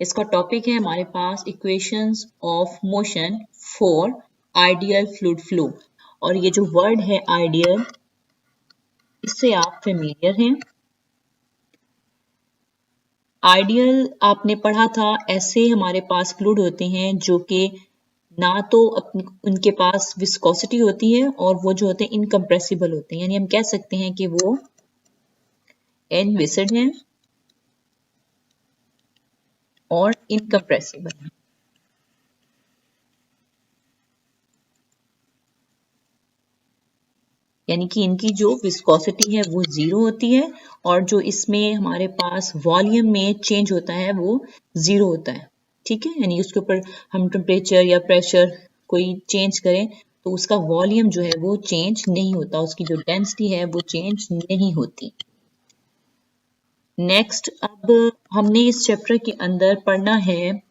इसका टॉपिक है हमारे पास equations of motion for ideal fluid flow. और ये जो वर्ड है आइडियल, इससे आप फेमिलियर हैं। आइडियल आपने पढ़ा था, ऐसे हमारे पास फ्लूइड होते हैं जो कि ना तो उनके पास विस्कोसिटी होती है और वो जो होते हैं इनकम्प्रेसिबल होते हैं, यानी हम कह सकते हैं कि वो इनविसिड हैं और इनकम्प्रेसिबल हैं। यानी कि इनकी जो विस्कोसिटी है वो जीरो होती है और जो इसमें हमारे पास वॉल्यूम में चेंज होता है वो जीरो होता है। ठीक है, यानी उसके ऊपर हम टेम्परेचर या प्रेशर कोई चेंज करें तो उसका वॉल्यूम जो है वो चेंज नहीं होता, उसकी जो डेंसिटी है वो चेंज नहीं होती। नेक्स्ट, अब हमने इस चैप्टर के अंदर पढ़ना है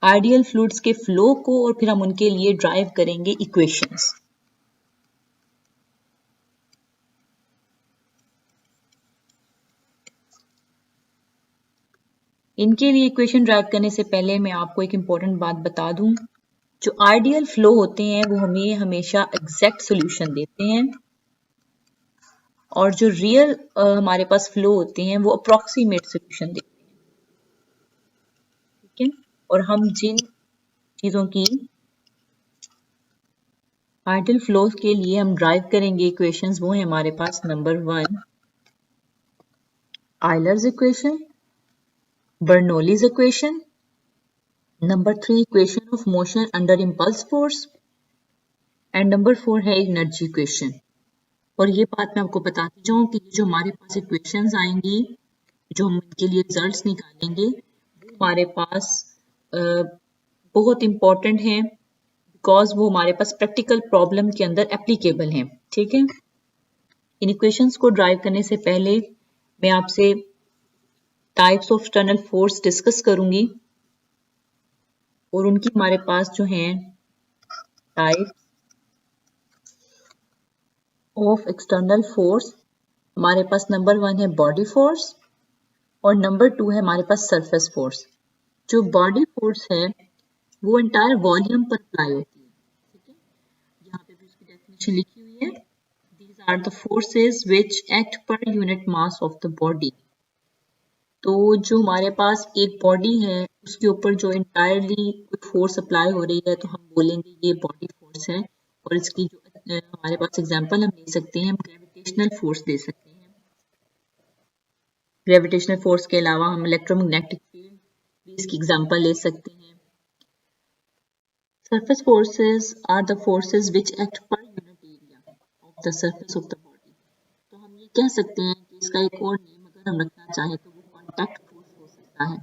आइडियल फ्लूइड्स के फ्लो को और फिर हम उनके लिए ड्राइव करेंगे इक्वेशंस। इनके लिए इक्वेशन ड्राइव करने से पहले मैं आपको एक इम्पॉर्टेंट बात बता दूं। जो आइडियल फ्लो होते हैं वो हमें हमेशा एग्जैक्ट सॉल्यूशन देते हैं और जो रियल हमारे पास फ्लो होते हैं वो अप्रोक्सीमेट सॉल्यूशन देते हैं। ठीक है, और हम जिन चीजों की आइडियल फ्लो के लिए हम ड्राइव करेंगे इक्वेशंस, वो है हमारे पास number 1 Euler's equation, Bernoulli's equation, number 3 equation of motion under impulse force and number 4 है एनर्जी इक्वेशन। और ये बात मैं आपको बताती जाऊं कि जो हमारे पास इक्वेशंस आएंगी, जो हम इनके लिए रिजल्ट्स निकालेंगे, वो हमारे पास बहुत इंपॉर्टेंट हैं बिकॉज वो हमारे पास प्रैक्टिकल प्रॉब्लम के अंदर एप्लीकेबल हैं। ठीक है, इन इक्वेशंस को ड्राइव करने से पहले मैं आपसे types of external force discuss करूंगी और उनकी हमारे पास जो हैं टाइप ऑफ एक्सटर्नल फोर्स, हमारे पास नंबर 1 है बॉडी फोर्स और नंबर 2 है हमारे पास सरफेस फोर्स। जो बॉडी फोर्स है वो एंटायर वॉल्यूम पर अप्लाई होती है। ठीक है, यहाँ पे भी उसकी डेफिनेशन लिखी हुई है, these are the forces which act per unit mass of the body. तो जो हमारे पास एक बॉडी है उसके ऊपर जो इंटायरली कोई फोर्स अप्लाई हो रही है तो हम बोलेंगे ये बॉडी फोर्स है। और इसकी जो हमारे पास एग्जांपल हम ले सकते हैं, हम ग्रेविटेशनल फोर्स दे सकते हैं। ग्रेविटेशनल फोर्स के अलावा हम इलेक्ट्रोमैग्नेटिक फील्ड भी इसकी एग्जांपल ले सकते हैं। Surface forces are the forces which act per unit area of the surface of the body। तो हम ये कह सकते हैं कि इसका एक और नेम अगर हम रखना चाहें तो वो कॉन्टैक्ट फोर्स हो सकता है।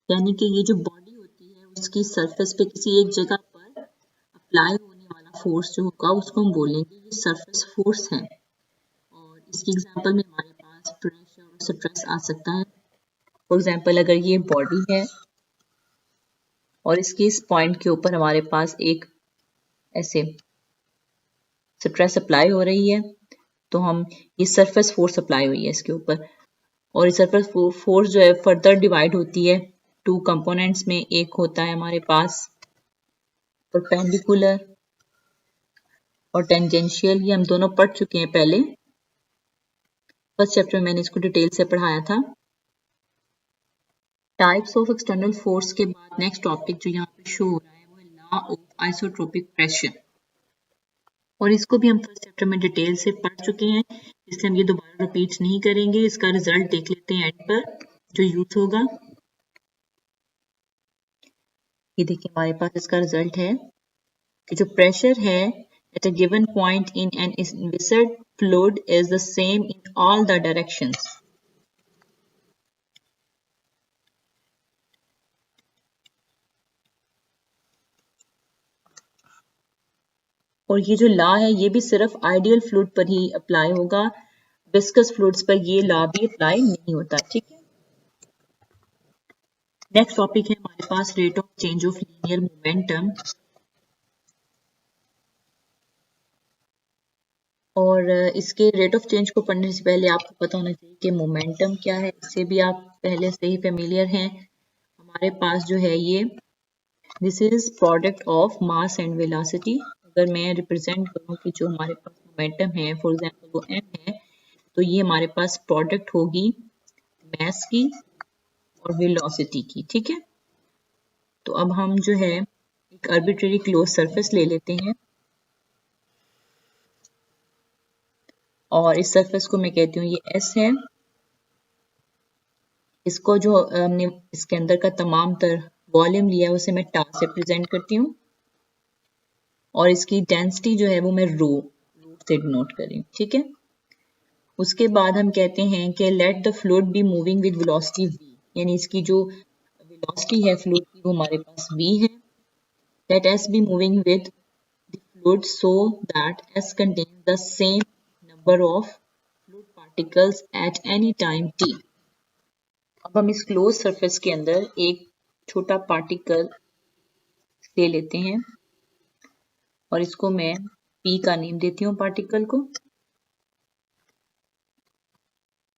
यानी कि ये जो बॉडी होती है उसकी सरफेस पे किसी एक जगह पर अप्लाई होने वाला फोर्स जो होगा उसको हम बोलेंगे ये सरफेस फोर्स है। और इसकी एग्जांपल में हमारे पास प्रेशर और स्ट्रेस आ सकता है। फॉर एग्जांपल, अगर ये बॉडी है और इसके इस पॉइंट के ऊपर हमारे पास एक ऐसे स्ट्रेस अप्लाई हो रही है तो हम ये सरफेस फोर्स अप्लाई हुई है इसके ऊपर। और ये सरफेस फोर्स जो है फर्दर डिवाइड होती है टू कंपोनेंट्स में। एक होता है हमारे पास परपेंडिकुलर और टेंजेंशियल, ये हम दोनों पढ़ चुके हैं पहले, फर्स्ट चैप्टर में मैंने इसको डिटेल से पढ़ाया था। टाइप्स ऑफ एक्सटर्नल फोर्स के बाद नेक्स्ट टॉपिक जो यहाँ पे शो हो रहा है वो है लॉ ऑफ आइसोट्रोपिक प्रेशर। और इसको भी हम फर्स्ट चैप्टर में डिटेल से पढ़ चुके हैं, इसलिए हम ये दोबारा रिपीट नहीं करेंगे। इसका रिजल्ट देख लेते हैं एंड पर जो यूज होगा। ये देखिए हमारे पास इसका रिजल्ट है कि जो प्रेशर है at a given point in an viscid fluid is the same in all the directions। और ये जो लॉ है ये भी सिर्फ आइडियल फ्लूइड पर ही अप्लाई होगा, विस्कस फ्लूइड्स पर ये लॉ भी अप्लाई नहीं होता। ठीक है, नेक्स्ट टॉपिक है हमारे पास rate of change of linear momentum. और इसके रेट ऑफ चेंज को पढ़ने से पहले आपको पता होना चाहिए कि मोमेंटम क्या है, इससे भी आप पहले से ही फेमिलियर हैं। हमारे पास जो है ये this is product of mass and velocity. अगर मैं रिप्रेजेंट करूं कि जो हमारे पास मोमेंटम है, फॉर एग्जांपल वो m है, तो ये हमारे पास प्रोडक्ट होगी मास की और वेलोसिटी की, ठीक है। तो अब हम जो है एक आर्बिट्रेरी क्लोज सरफेस ले लेते हैं और इस सरफेस को मैं कहती हूँ ये S है। इसको जो हमने इसके अंदर का तमाम तर वॉल्यूम लिया है उसे मैं टा से प्रेजेंट करती हूँ और इसकी डेंसिटी जो है वो मैं रो से डिनोट कर रही हूँ, ठीक है। उसके बाद हम कहते हैं कि let the fluid be moving with velocity v, यानी इसकी जो वेलोसिटी है फ्लूइड की वो हमारे पास v है। Let s be moving with the fluid so that s contains the same number of fluid particles at any time t। अब हम इस क्लोज सरफेस के अंदर एक छोटा पार्टिकल ले लेते हैं और इसको मैं p का नेम देती हूँ पार्टिकल को,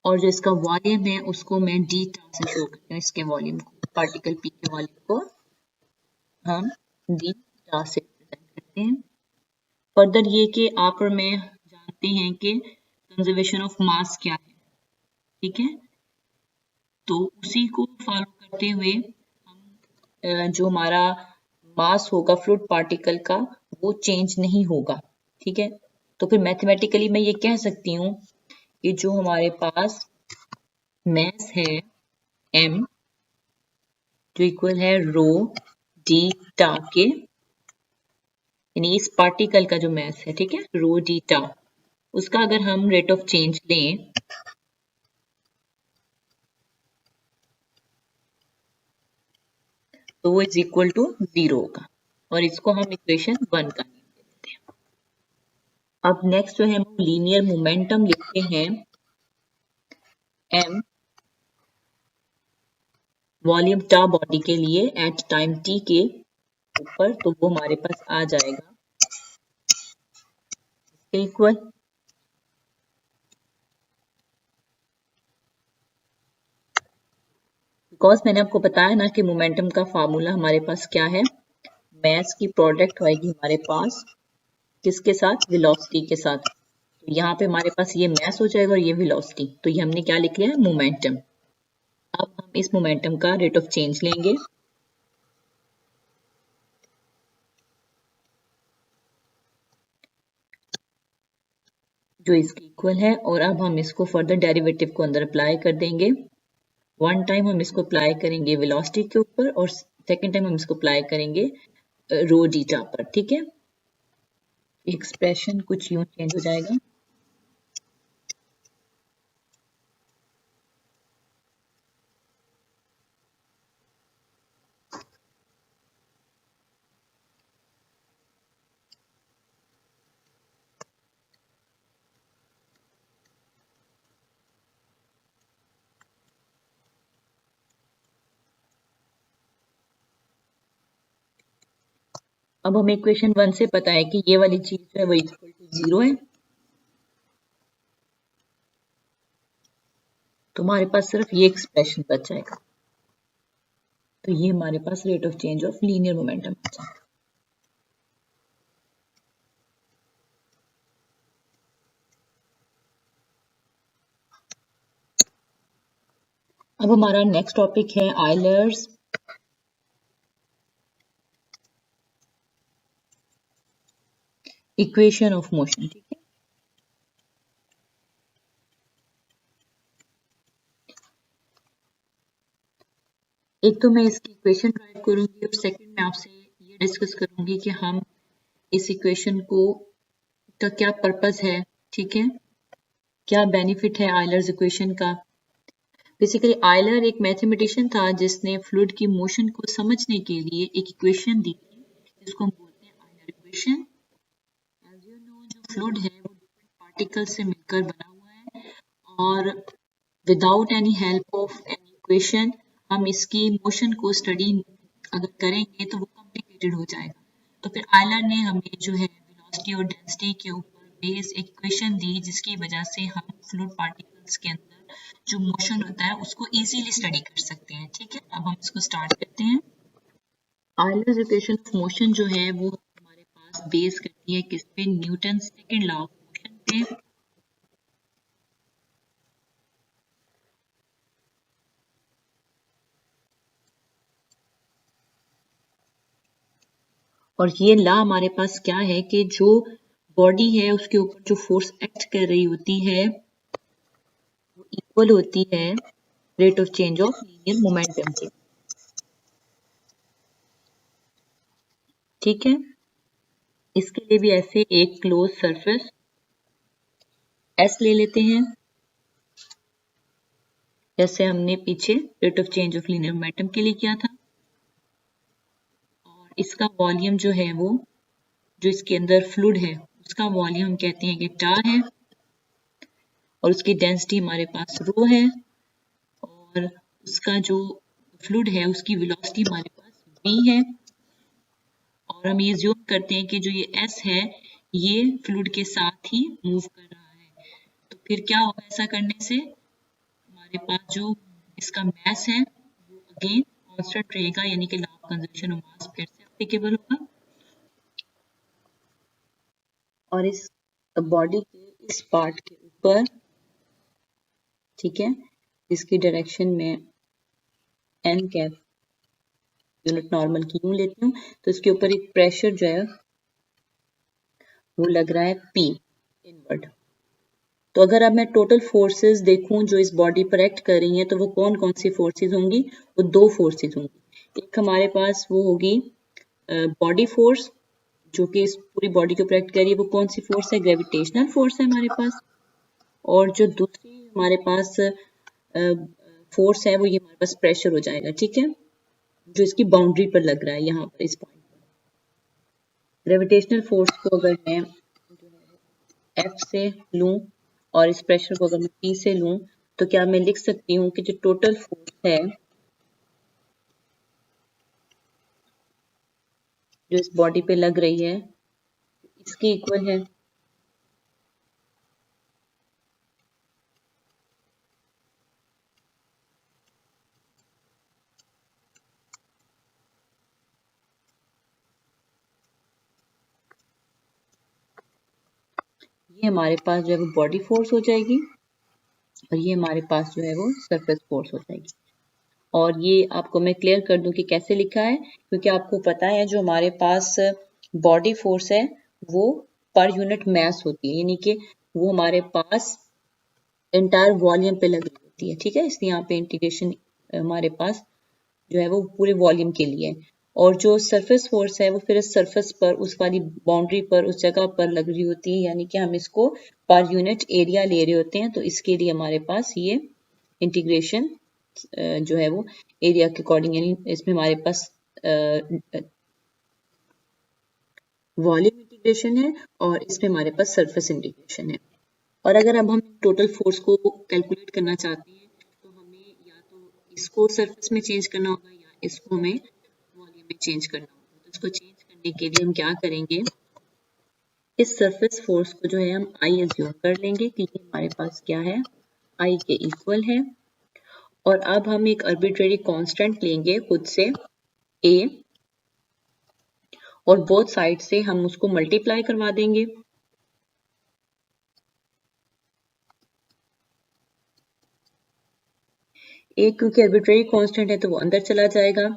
और जो इसका वॉल्यूम है उसको मैं d से शो करती हूँ। इसके वॉल्यूम को, पार्टिकल p के वॉल्यूम को हम d से प्रेजेंट करते हैं। फर्दर ये कि आप और मैं जानते हैं कि कंजर्वेशन ऑफ मास क्या है, ठीक है। तो उसी को फॉलो करते हुए हम जो हमारा मास होगा फ्लूइड पार्टिकल का वो चेंज नहीं होगा, ठीक है। तो फिर मैथमेटिकली मैं ये कह सकती हूँ कि जो हमारे पास मास है m जो इक्वल है रो d टा के, यानी इस पार्टिकल का जो मास है, ठीक है, रो d टा, उसका अगर हम रेट ऑफ चेंज लें तो वो इज इक्वल टू 0 होगा और इसको हम इक्वेशन 1 का नेम दे देते हैं। अब नेक्स्ट जो है हम लीनियर मोमेंटम लिखते हैं m वॉल्यूम टा बॉडी के लिए एट टाइम t के ऊपर, तो वो हमारे पास आ जाएगा इक्वल बिकॉज मैंने आपको बताया ना कि मोमेंटम का फार्मूला हमारे पास क्या है, मास की प्रोडक्ट होगी हमारे पास किसके साथ, वेलोसिटी के साथ। तो यहाँ पे हमारे पास ये मास हो जाएगा और ये वेलोसिटी, तो ये हमने क्या लिख लिया है, मोमेंटम। अब हम इस मोमेंटम का रेट ऑफ चेंज लेंगे, जो इसके इक्वल है, और अब हम इसको फर्दर डेरिवेटिव को अंदर अप्लाई कर देंगे। वन टाइम हम इसको अप्लाई करेंगे वेलोसिटी के ऊपर और सेकेंड टाइम हम इसको अप्लाई करेंगे रो डीटा पर, ठीक है। एक्सप्रेशन कुछ यूं चेंज हो जाएगा। अब हमें इक्वेशन 1 से पता है कि ये वाली चीज जो है वो इक्वल टू 0 है, तो हमारे पास सिर्फ ये एक्सप्रेशन बच जाएगा। तो ये हमारे पास rate of change of linear momentum बच जाएगा। अब हमारा नेक्स्ट टॉपिक है आयलर्स इक्वेशन ऑफ मोशन, ठीक है। एक तो मैं इसकी इक्वेशन ड्राइव करूंगी और सेकंड मैं आपसे ये डिस्कस करूंगी कि हम इस इक्वेशन को का क्या पर्पस है, ठीक है, क्या बेनिफिट है आयलर्स इक्वेशन का। बेसिकली आयलर एक मैथमेटिशियन था जिसने फ्लूइड की मोशन को समझने के लिए एक इक्वेशन दी थी जिसको हम बोलते हैं Euler equation. As you know जो फ्लूइड है वो डिफरेंट पार्टिकल से मिलकर बना हुआ है और without any help of any equation हम इसकी मोशन को स्टडी अगर करेंगे तो वो कॉम्प्लिकेटेड हो जाएगा। तो फिर आयलर ने हमें जो है वेलोसिटी और डेंसिटी के ऊपर बेस एक इक्वेशन दी जिसकी वजह से हम फ्लूइड पार्टिकल्स के अंदर जो मोशन होता है उसको इजीली स्टडी कर सकते हैं। ठीक है, अब हम इसको स्टार्ट करते हैं। आयलर्स इक्वेशन ऑफ मोशन जो है वो हमारे पास बेस करती है किस पे, Newton second law of motion पे। और ये लॉ हमारे पास क्या है कि जो बॉडी है उसके ऊपर जो फोर्स एक्ट कर रही होती है वो इक्वल होती है rate of change of linear momentum के। ठीक है, इसके लिए भी ऐसे एक क्लोज सरफेस एस ले लेते हैं, जैसे हमने पीछे rate of change of linear momentum के लिए किया था। और इसका वॉल्यूम जो है वो, जो इसके अंदर फ्लूइड है उसका वॉल्यूम हम कहते हैं कि टार है, और उसकी डेंसिटी हमारे पास रो है, और उसका जो फ्लूइड है उसकी वेलोसिटी हमारे पास v है। और हम ये ज्यूम करते हैं कि जो ये s है ये फ्लूइड के साथ ही मूव कर रहा है। तो फिर क्या होगा ऐसा करने से, हमारे पास जो इसका मैस है वो अगेन कांस्टेंट रहेगा, यानी कि law of conservation of mass फिर से एप्लीकेबल होगा। और इस बॉडी के इस पार्ट के ऊपर, ठीक है, इसकी डायरेक्शन में एन कैप यूनिट नॉर्मल की यूं लेती हूँ, तो इसके ऊपर एक प्रेशर जो है वो लग रहा है P इनवर्ड। तो अगर अब मैं टोटल फोर्सेस देखूं जो इस बॉडी पर एक्ट कर रही हैं तो वो कौन कौन सी फोर्सेस होंगी, वो दो फोर्सेस होंगी। एक हमारे पास वो होगी बॉडी फोर्स जो कि इस पूरी बॉडी के ऊपर एक्ट कर रही है, वो कौन सी फोर्स है, ग्रेविटेशनल फोर्स है हमारे पास। और जो दूसरी हमारे पास फोर्स है वो ये हमारे पास प्रेशर हो जाएगा। ठीक है, जो इसकी बाउंड्री पर लग रहा है यहाँ पर इस पॉइंट पर। ग्रेविटेशनल फोर्स को अगर मैं F से लूं और इस प्रेशर को अगर मैं P से लूं तो क्या मैं लिख सकती हूँ कि जो टोटल फोर्स है जो इस बॉडी पे लग रही है इसकी इक्वल है। ये हमारे पास जो है वो बॉडी फोर्स हो जाएगी और ये हमारे पास जो है वो सरफेस फोर्स हो जाएगी। और ये आपको मैं क्लियर कर दूं कि कैसे लिखा है, क्योंकि आपको पता है जो हमारे पास बॉडी फोर्स है वो पर यूनिट मास होती है, यानी कि वो हमारे पास एंटायर वॉल्यूम पे लगी होती है। ठीक है, इसलिए यहाँ पे इंटीग्रेशन हमारे पास जो है वो पूरे वॉल्यूम के लिए है। और जो सरफेस फोर्स है वो फिर इस सरफेस पर, उस वाली बाउंड्री पर, उस जगह पर लग रही होती है, यानी कि हम इसको पर यूनिट एरिया ले रहे होते हैं। तो इसके लिए हमारे पास ये इंटीग्रेशन जो है वो एरिया के अकॉर्डिंग, यानी इसमें हमारे पास वॉल्यूम इंटीग्रेशन है और इसमें हमारे पास सरफेस इंटीग्रेशन है। और अगर अब हम टोटल फोर्स को कैलकुलेट करना चाहते हैं तो हमें या तो इसको सरफेस में चेंज करना होगा या इसको हमें वॉल्यूम में चेंज करना होगा। तो इसको चेंज करने के लिए हम क्या करेंगे, इस सरफेस फोर्स को जो है हम आई एज्यूम कर लेंगे कि ये हमारे पास क्या है, आई के इक्वल है। और अब हम एक आर्बिट्रेरी कांस्टेंट लेंगे खुद से ए, और बोथ साइड से हम उसको मल्टीप्लाई करवा देंगे। ए क्योंकि आर्बिट्रेरी कांस्टेंट है तो वो अंदर चला जाएगा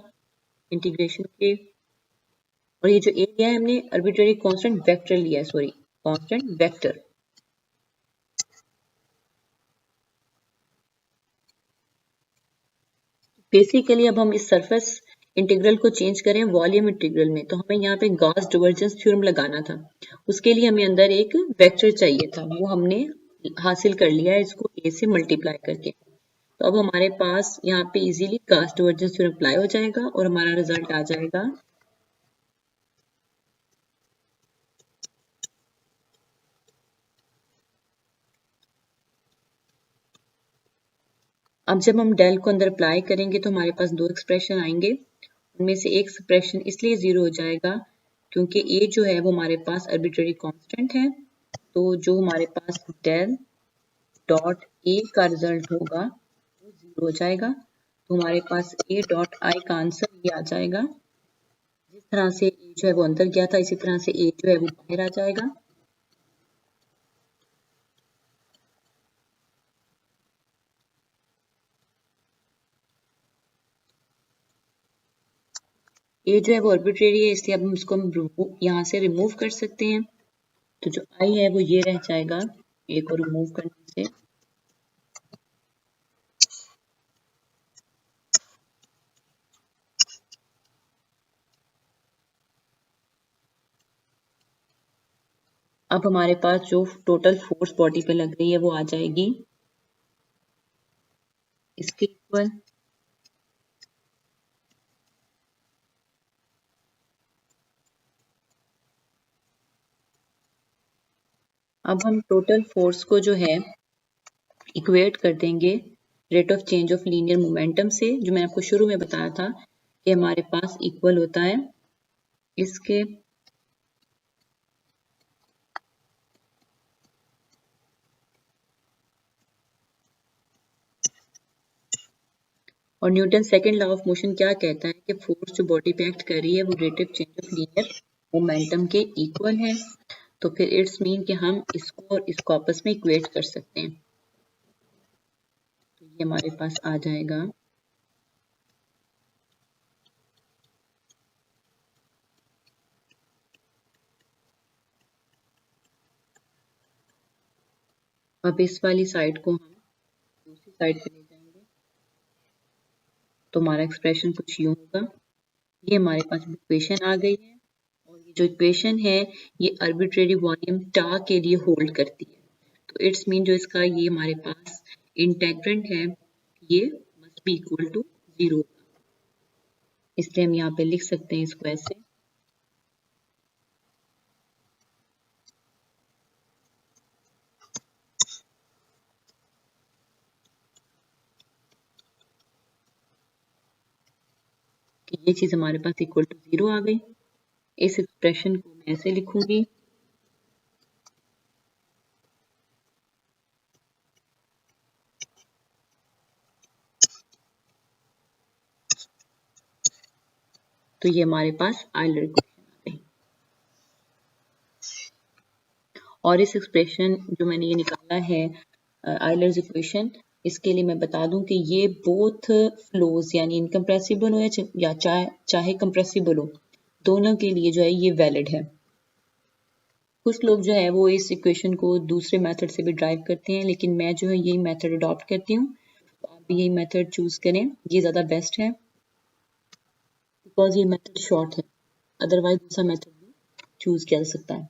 इंटीग्रेशन के। और ये जो ए लिया है हमने आर्बिट्रेरी कांस्टेंट वेक्टर लिया है, सॉरी कांस्टेंट वेक्टर। बेसिकली अब हम इस सरफेस इंटीग्रल को चेंज करें वॉल्यूम इंटीग्रल में, तो हमें यहाँ पे गॉस डाइवर्जेंस थ्योरम लगाना था। उसके लिए हमें अंदर एक वेक्टर चाहिए था, वो हमने हासिल कर लिया है इसको ए से मल्टीप्लाई करके। तो अब हमारे पास यहाँ पे easily Gauss divergence theorem apply हो जाएगा और हमारा रिजल्ट आ जाएगा अब जब हम डेल को अंदर अप्लाई करेंगे तो हमारे पास दो एक्सप्रेशन आएंगे। उनमें से एक एक्सप्रेशन इसलिए जीरो हो जाएगा क्योंकि ए जो है वो हमारे पास आर्बिट्रेरी कांस्टेंट है, तो जो हमारे पास डेल डॉट ए का रिजल्ट होगा वो 0 हो जाएगा। तो हमारे पास ए डॉट आई का आंसर ये आ जाएगा। जिस तरह से ए जो है वो अंदर गया था, इसी तरह से ए जो है वो बाहर आ जाएगा। ए जो है वो आर्बिट्रेरी है, इसलिए अब हम इसको यहाँ से रिमूव कर सकते हैं। तो जो आई है वो ये रह जाएगा ए को रिमूव करने से। अब हमारे पास जो टोटल फोर्स बॉडी पे लग रही है वो आ जाएगी इसके इक्वल। अब हम टोटल फोर्स को जो है इक्वेट कर देंगे rate of change of linear momentum से, जो मैंने आपको शुरू में बताया था कि हमारे पास इक्वल होता है इसके। और Newton second law of motion क्या कहता है कि फोर्स जो बॉडी पे एक्ट कर रही है वो rate of change of linear momentum के इक्वल है। तो फिर इट्स मीन कि हम इसको और इसको आपस में इक्वेट कर सकते हैं। तो ये हमारे पास आ जाएगा अब इस वाली साइड को हम दूसरी साइड पे ले जाएंगे तो हमारा एक्सप्रेशन कुछ यूं होगा। ये हमारे पास इक्वेशन आ गई है और ये जो इक्वेशन है ये आर्बिट्रेरी वॉल्यूम टा के लिए होल्ड करती है। तो इट्स मीन जो इसका ये हमारे पास इंटेग्रेंट है ये मस्ट बी इक्वल टू 0, इसलिए हम यहाँ पे लिख सकते हैं इसको ऐसे। कि ये चीज हमारे पास इक्वल टू 0 आ गई। इस एक्सप्रेशन को मैं ऐसे लिखूंगी, तो ये हमारे पास आयलर इक्वेशन आ गई। और इस एक्सप्रेशन जो मैंने ये निकाला है आयलर्स इक्वेशन, इसके लिए मैं बता दूं कि ये बोथ फ्लोज यानी इनकम्प्रेसिबल हो या चाहे कंप्रेसिबल हो, दोनों के लिए जो है ये वैलिड है। कुछ लोग जो है वो इस इक्वेशन को दूसरे मेथड से भी ड्राइव करते हैं, लेकिन मैं जो है यही मेथड अडॉप्ट करती हूँ। तो आप भी यही मेथड चूज करें, ये ज़्यादा बेस्ट है बिकॉज ये मेथड शॉर्ट है। अदरवाइज दूसरा मेथड भी चूज किया जा सकता है।